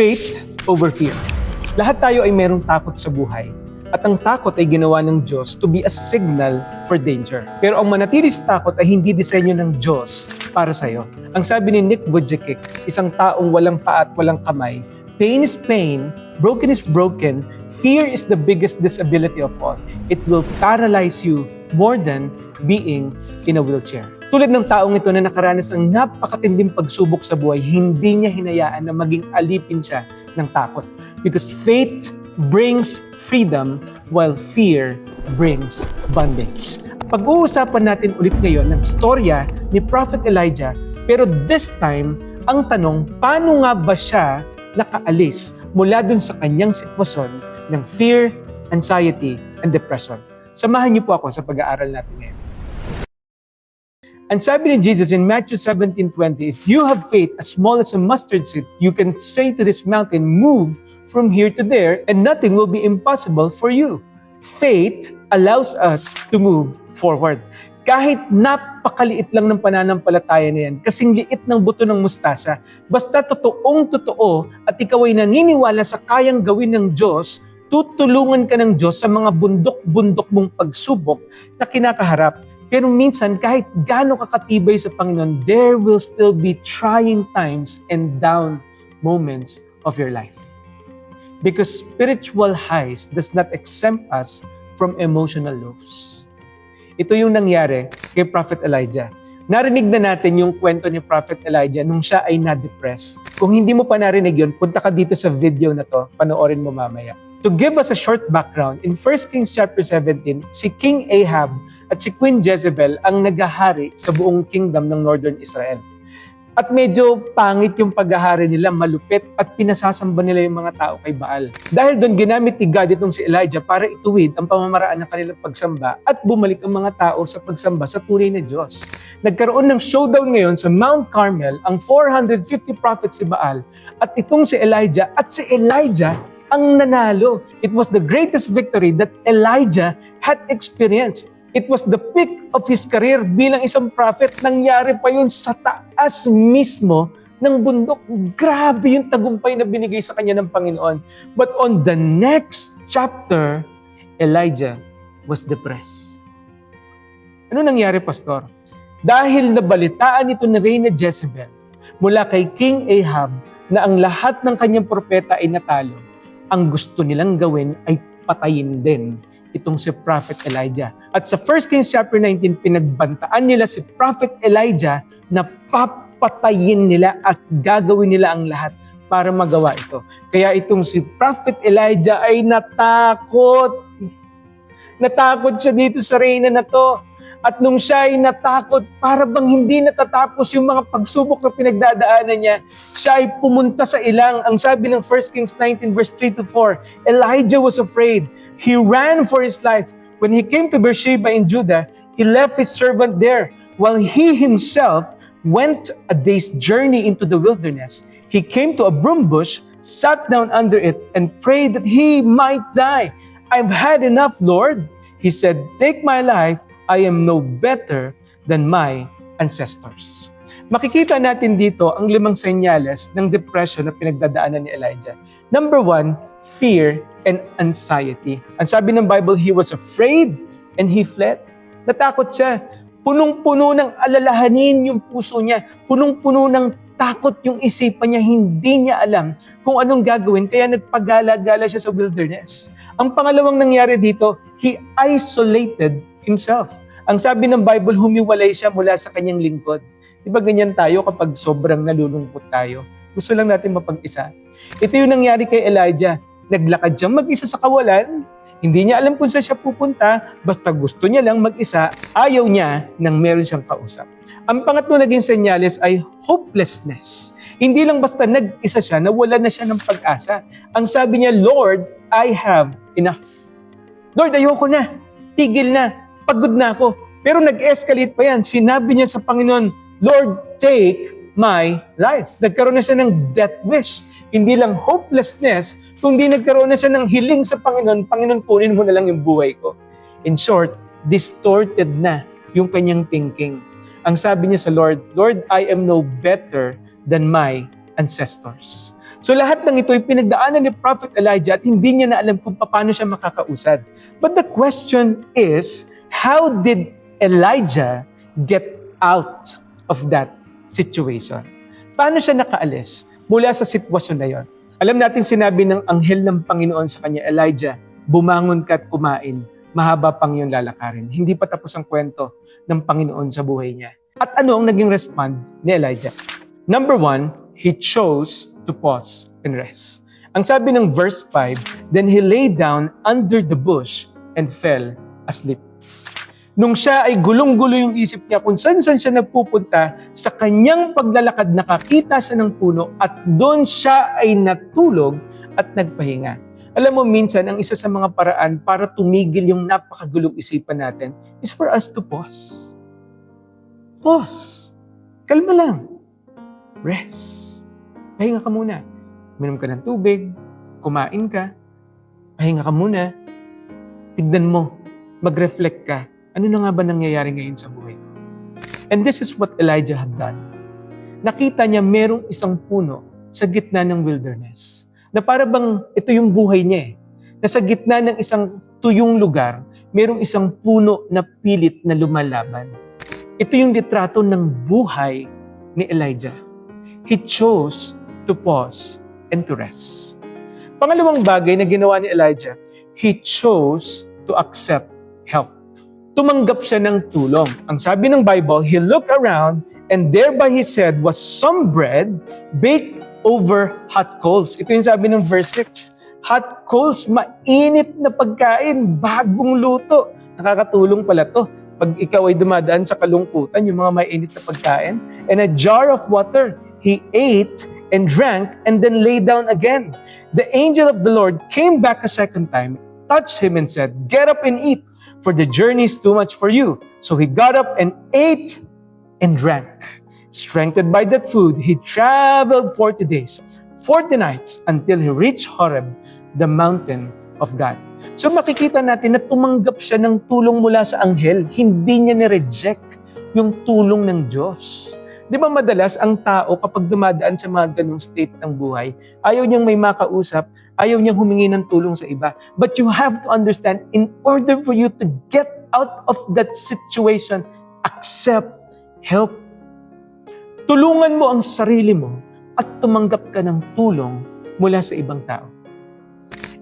Faith over fear. Lahat tayo ay merong takot sa buhay. At ang takot ay ginawa ng Diyos to be a signal for danger. Pero ang manatili sa takot ay hindi disenyo ng Diyos para sa'yo. Ang sabi ni Nick Vujicic, isang taong walang paa at walang kamay, pain is pain, broken is broken, fear is the biggest disability of all. It will paralyze you more than being in a wheelchair. Tulad ng taong ito na nakaranas ng napakatinding pagsubok sa buhay, hindi niya hinayaan na maging alipin siya ng takot. Because faith brings freedom while fear brings bondage. Pag-uusapan natin ulit ngayon ng storya ni Prophet Elijah, pero this time, ang tanong, paano nga ba siya nakaalis mula dun sa kanyang sitwasyon ng fear, anxiety, and depression? Samahan niyo po ako sa pag-aaral natin ngayon. And sabi ni Jesus in Matthew 17:20, if you have faith as small as a mustard seed, you can say to this mountain, move from here to there, and nothing will be impossible for you. Faith allows us to move forward. Kahit napakaliit lang ng pananampalataya na yan, kasing liit ng buto ng mustasa, basta totoong-totoo at ikaw ay naniniwala sa kayang gawin ng Diyos, tutulungan ka ng Diyos sa mga bundok-bundok mong pagsubok na kinakaharap. Pero minsan, kahit gaano kakatibay sa Panginoon, there will still be trying times and down moments of your life. Because spiritual highs does not exempt us from emotional lows. Ito yung nangyari kay Prophet Elijah. Narinig na natin yung kwento ni Prophet Elijah nung siya ay na-depress. Kung hindi mo pa narinig yun, punta ka dito sa video na to, panoorin mo mamaya. To give us a short background, in 1 Kings chapter 17, si King Ahab at si Queen Jezebel ang nagahari sa buong kingdom ng Northern Israel. At medyo pangit yung paghahari nila, malupit, at pinasasamba nila yung mga tao kay Baal. Dahil doon ginamit ni God itong si Elijah para ituwid ang pamamaraan ng kanilang pagsamba at bumalik ang mga tao sa pagsamba sa tunay na Diyos. Nagkaroon ng showdown ngayon sa Mount Carmel ang 450 prophets si Baal at itong si Elijah ang nanalo. It was the greatest victory that Elijah had experienced. It was the peak of his career bilang isang prophet. Nangyari pa yun sa taas mismo ng bundok. Grabe yung tagumpay na binigay sa kanya ng Panginoon. But on the next chapter, Elijah was depressed. Ano nangyari, Pastor? Dahil nabalitaan ito ni Reyna Jezebel mula kay King Ahab na ang lahat ng kanyang propeta ay natalo, ang gusto nilang gawin ay patayin din itong si Prophet Elijah. At sa 1 Kings chapter 19, pinagbantaan nila si Prophet Elijah na papatayin nila at gagawin nila ang lahat para magawa ito. Kaya itong si Prophet Elijah ay natakot. Natakot siya dito sa reyna na to. At nung siya ay natakot, para bang hindi natatapos yung mga pagsubok na pinagdadaanan niya, siya ay pumunta sa ilang. Ang sabi ng 1 Kings 19 verse 3-4, Elijah was afraid. He ran for his life. When he came to Beersheba in Judah, he left his servant there, while he himself went a day's journey into the wilderness. He came to a broom bush, sat down under it, and prayed that he might die. I've had enough, Lord. He said, take my life. I am no better than my ancestors. Makikita natin dito ang 5 senyales ng depression na pinagdadaanan ni Elijah. Number 1, fear and anxiety. Ang sabi ng Bible, he was afraid and he fled. Natakot siya. Punong-puno ng alalahanin yung puso niya. Punong-puno ng takot yung isipan niya. Hindi niya alam kung anong gagawin, kaya nagpagala-gala siya sa wilderness. Ang pangalawang nangyari dito, he isolated himself. Ang sabi ng Bible, humiwalay siya mula sa kanyang lingkod. Di ba ganyan tayo kapag sobrang nalulungkot tayo? Gusto lang natin mapag-isa. Ito yung nangyari kay Elijah. Naglakad siyang mag-isa sa kawalan. Hindi niya alam kung saan siya pupunta. Basta gusto niya lang mag-isa. Ayaw niya nang meron siyang kausap. Ang pangatlo naging senyales ay hopelessness. Hindi lang basta nag-isa siya, nawala na siya ng pag-asa. Ang sabi niya, Lord, I have enough. Lord, ayoko na. Tigil na. Pagod na ako. Pero nag-escalate pa yan. Sinabi niya sa Panginoon, Lord, take my life. Nagkaroon na siya ng death wish. Hindi lang hopelessness, kundi nagkaroon na siya ng hiling sa Panginoon, Panginoon, kunin mo na lang yung buhay ko. In short, distorted na yung kanyang thinking. Ang sabi niya sa Lord, Lord, I am no better than my ancestors. So lahat ng ito ay pinagdaanan ni Prophet Elijah at hindi niya na alam kung paano siya makakausad. But the question is, how did Elijah get out of that situation? Paano siya nakaalis mula sa sitwasyon na yon? Alam natin sinabi ng anghel ng Panginoon sa kanya, Elijah, bumangon ka at kumain, mahaba pang iyong lalakarin. Hindi pa tapos ang kwento ng Panginoon sa buhay niya. At ano ang naging respond ni Elijah? Number 1, he chose to pause and rest. Ang sabi ng verse 5, then he lay down under the bush and fell asleep. Nung siya ay gulong-gulo yung isip niya kung saan-saan siya nagpupunta, sa kanyang paglalakad nakakita siya ng puno at doon siya ay natulog at nagpahinga. Alam mo, minsan, ang isa sa mga paraan para tumigil yung napakagulong isipan natin is for us to pause. Pause. Kalma lang. Rest. Pahinga ka muna. Minom ka ng tubig, kumain ka, pahinga ka muna, tignan mo, mag-reflect ka. Ano na nga ba nangyayari ngayon sa buhay ko? And this is what Elijah had done. Nakita niya merong isang puno sa gitna ng wilderness. Na para bang ito yung buhay niya eh. Na sa gitna ng isang tuyong lugar, merong isang puno na pilit na lumalaban. Ito yung litrato ng buhay ni Elijah. He chose to pause and to rest. Pangalawang bagay na ginawa ni Elijah, he chose to accept help. Tumanggap siya ng tulong. Ang sabi ng Bible, he looked around and there by his head was some bread baked over hot coals. Ito yung sabi ng verse 6. Hot coals, mainit na pagkain, bagong luto. Nakakatulong pala to. Pag ikaw ay dumadaan sa kalungkutan, yung mga mainit na pagkain. And a jar of water, he ate and drank and then lay down again. The angel of the Lord came back a second time, touched him and said, get up and eat, for the journey is too much for you. So he got up and ate and drank. Strengthened by that food, he traveled 40 days, 40 nights, until he reached Horeb, the mountain of God. So makikita natin na tumanggap siya ng tulong mula sa anghel. Hindi niya ni-reject yung tulong ng Diyos. Di ba madalas ang tao kapag dumadaan sa mga ganung state ng buhay, ayaw niyang may makausap, ayaw niyang humingi ng tulong sa iba. But you have to understand, in order for you to get out of that situation, accept help. Tulungan mo ang sarili mo at tumanggap ka ng tulong mula sa ibang tao.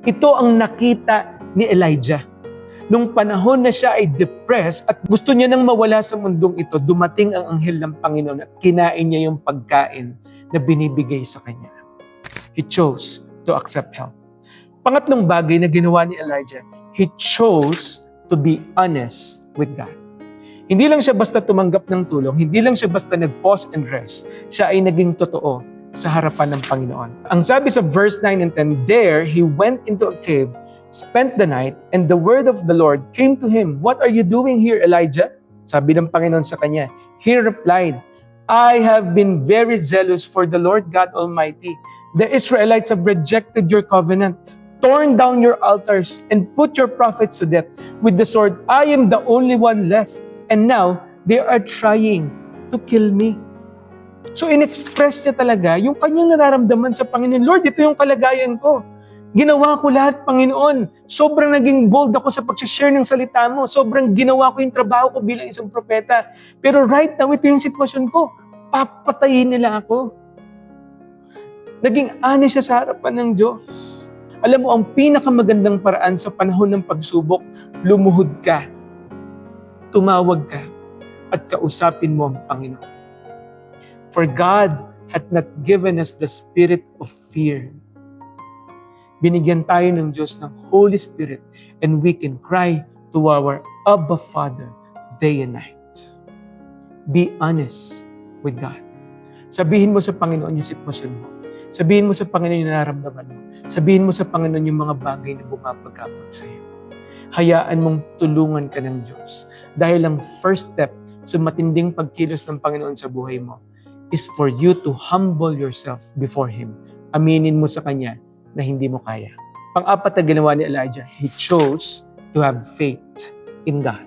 Ito ang nakita ni Elijah. Nung panahon na siya ay depressed at gusto niya nang mawala sa mundong ito, dumating ang anghel ng Panginoon at kinain niya yung pagkain na binibigay sa kanya. He chose to accept help. Pangatlong bagay na ginawa ni Elijah, he chose to be honest with God. Hindi lang siya basta tumanggap ng tulong, hindi lang siya basta nag-pause and rest, siya ay naging totoo sa harapan ng Panginoon. Ang sabi sa verse 9 and 10, there he went into a cave, spent the night, and the word of the Lord came to him. What are you doing here, Elijah? Sabi ng Panginoon sa kanya. He replied, I have been very zealous for the Lord God Almighty. The Israelites have rejected your covenant, torn down your altars, and put your prophets to death with the sword. I am the only one left, and now they are trying to kill me. So in-express niya talaga yung kanyang nararamdaman sa Panginoon. Lord, ito yung kalagayan ko. Ginawa ko lahat, Panginoon. Sobrang naging bold ako sa pag-share ng salita mo. Sobrang ginawa ko yung trabaho ko bilang isang propeta. Pero right now, ito yung sitwasyon ko. Papatayin nila ako. Naging honest siya sa harapan ng Diyos. Alam mo, ang pinakamagandang paraan sa panahon ng pagsubok, lumuhod ka, tumawag ka, at kausapin mo ang Panginoon. For God hath not given us the spirit of fear. Binigyan tayo ng Diyos ng Holy Spirit and we can cry to our Abba Father day and night. Be honest with God. Sabihin mo sa Panginoon yung sitwasyon mo. Sabihin mo sa Panginoon yung nararamdaman mo. Sabihin mo sa Panginoon yung mga bagay na bumabagabag sa iyo. Hayaan mong tulungan ka ng Diyos. Dahil ang first step sa matinding pagkilos ng Panginoon sa buhay mo is for you to humble yourself before Him. Aminin mo sa Kanya na hindi mo kaya. Pang-apat na ginawa ni Elijah, he chose to have faith in God.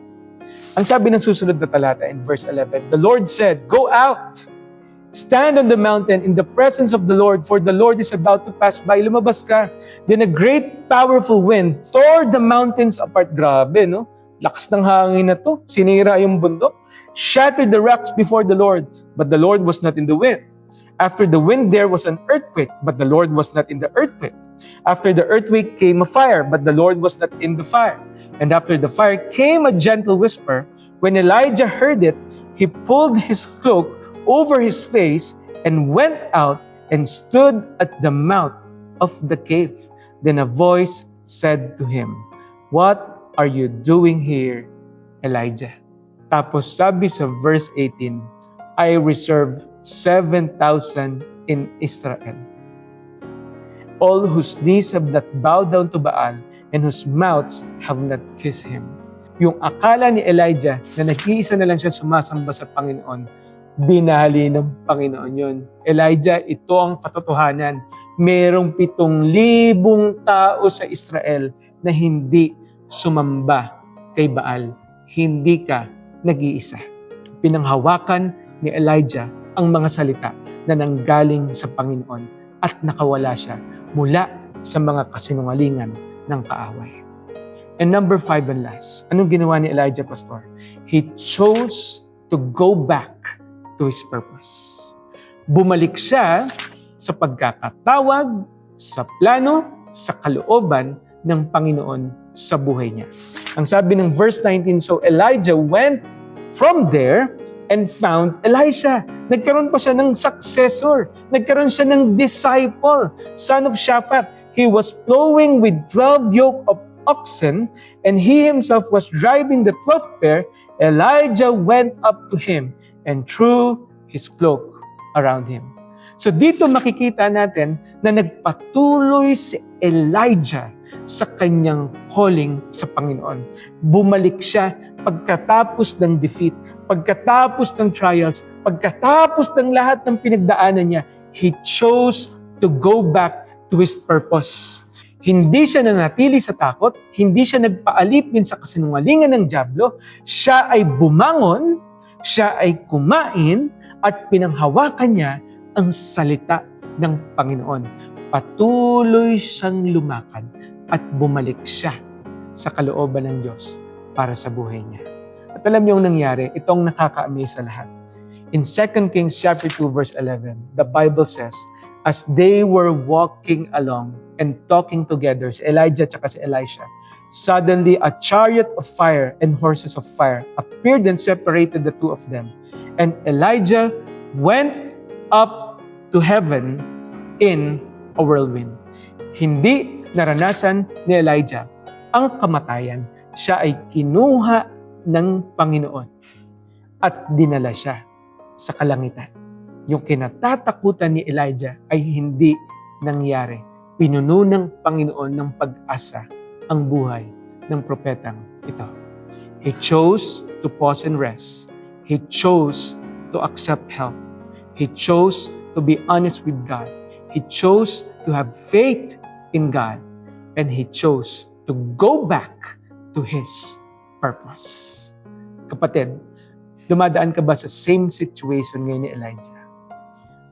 Ang sabi ng susunod na talata in verse 11, the Lord said, go out Stand on the mountain in the presence of the Lord, for the Lord is about to pass by. Lumabas ka. Then a great powerful wind tore the mountains apart. Grabe, no? Lakas ng hangin na to. Sinira yung bundok. Shattered the rocks before the Lord, but the Lord was not in the wind. After the wind there was an earthquake, but the Lord was not in the earthquake. After the earthquake came a fire, but the Lord was not in the fire. And after the fire came a gentle whisper. When Elijah heard it, he pulled his cloak over his face and went out and stood at the mouth of the cave. Then a voice said to him, "What are you doing here, Elijah?" Tapos sabi sa verse 18, "I reserved 7,000 in Israel, all whose knees have not bowed down to Baal and whose mouths have not kissed him." Yung akala ni Elijah na nag-iisa na lang siya sumasamba sa Panginoon, binali ng Panginoon yun. Elijah, ito ang katotohanan. Merong 7,000 tao sa Israel na hindi sumamba kay Baal. Hindi ka nag-iisa. Pinanghawakan ni Elijah ang mga salita na nanggaling sa Panginoon at nakawala siya mula sa mga kasinungalingan ng kaaway. And number 5 and last, anong ginawa ni Elijah, Pastor? He chose to go back to his purpose. Bumalik siya sa pagkakatawag, sa plano, sa kalooban ng Panginoon sa buhay niya. Ang sabi ng verse 19, so Elijah went from there and found Elisha. Nagkaroon pa siya ng successor. Nagkaroon siya ng disciple, son of Shaphat. He was plowing with 12 yoke of oxen, and he himself was driving the 12th pair. Elijah went up to him and threw his cloak around him. So dito makikita natin na nagpatuloy si Elijah sa kanyang calling sa Panginoon. Bumalik siya pagkatapos ng defeat, pagkatapos ng trials, pagkatapos ng lahat ng pinagdaanan niya. He chose to go back to his purpose. Hindi siya nanatili sa takot, hindi siya nagpaalipin sa kasinungalingan ng dyablo. Siya ay bumangon, siya ay kumain, at pinanghawakan niya ang salita ng Panginoon. Patuloy siyang lumakad at bumalik siya sa kalooban ng Diyos para sa buhay niya. At alam niyo ang nangyari, itong nakaka-amaze sa lahat. In 2 Kings chapter 2 verse 11, the Bible says, as they were walking along and talking together, si Elijah at si Elisha, suddenly a chariot of fire and horses of fire appeared and separated the two of them. And Elijah went up to heaven in a whirlwind. Hindi naranasan ni Elijah ang kamatayan. Siya ay kinuha ng Panginoon at dinala siya sa kalangitan. Yung kinatatakutan ni Elijah ay hindi nangyari. Pinuno ng Panginoon ng pag-asa ang buhay ng propetang ito. He chose to pause and rest. He chose to accept help. He chose to be honest with God. He chose to have faith in God. And he chose to go back to his purpose. Kapatid, dumadaan ka ba sa same situation ngayon ni Elijah?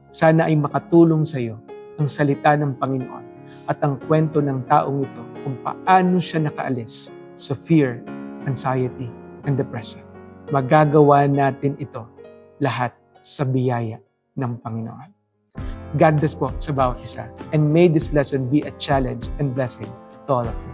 Sana ay makatulong sa iyo ang salita ng Panginoon at ang kwento ng taong ito kung paano siya nakaalis sa fear, anxiety, and depression. Magagawa natin ito lahat sa biyaya ng Panginoon. God bless po sa bawat isa, and may this lesson be a challenge and blessing to all of you.